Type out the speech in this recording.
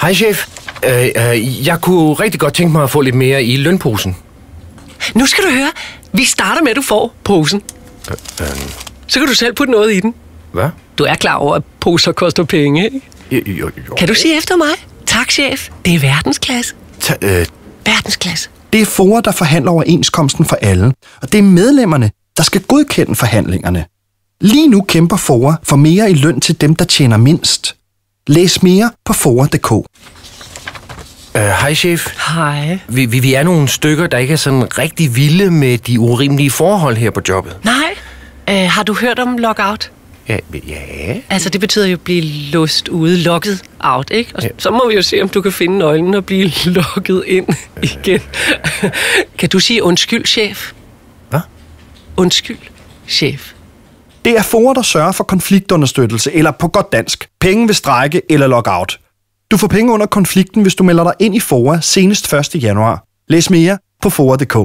Hej, chef. Jeg kunne rigtig godt tænke mig at få lidt mere i lønposen. Nu skal du høre. Vi starter med, at du får posen. Så kan du selv putte noget i den. Hvad? Du er klar over, at poser koster penge, ikke? Jo. Kan du sige efter mig? Tak, chef. Det er verdensklasse. Verdensklasse. Det er FOA, der forhandler overenskomsten for alle, og det er medlemmerne, der skal godkende forhandlingerne. Lige nu kæmper FOA for mere i løn til dem, der tjener mindst. Læs mere på FOA.dk. Hej, chef. Hej. Vi er nogle stykker, der ikke er sådan rigtig vilde med de urimelige forhold her på jobbet. Nej. Har du hørt om lockout? Ja. Altså, det betyder jo at blive låst ude, lukket out, ikke? Og så må vi jo se, om du kan finde nøglen og blive lukket ind igen. Kan du sige undskyld, chef? Hvad? Undskyld, chef. Det er FOA, der sørger for konfliktunderstøttelse, eller på godt dansk, penge ved strejke eller lockout. Du får penge under konflikten, hvis du melder dig ind i FOA senest 1. januar. Læs mere på FOA.dk.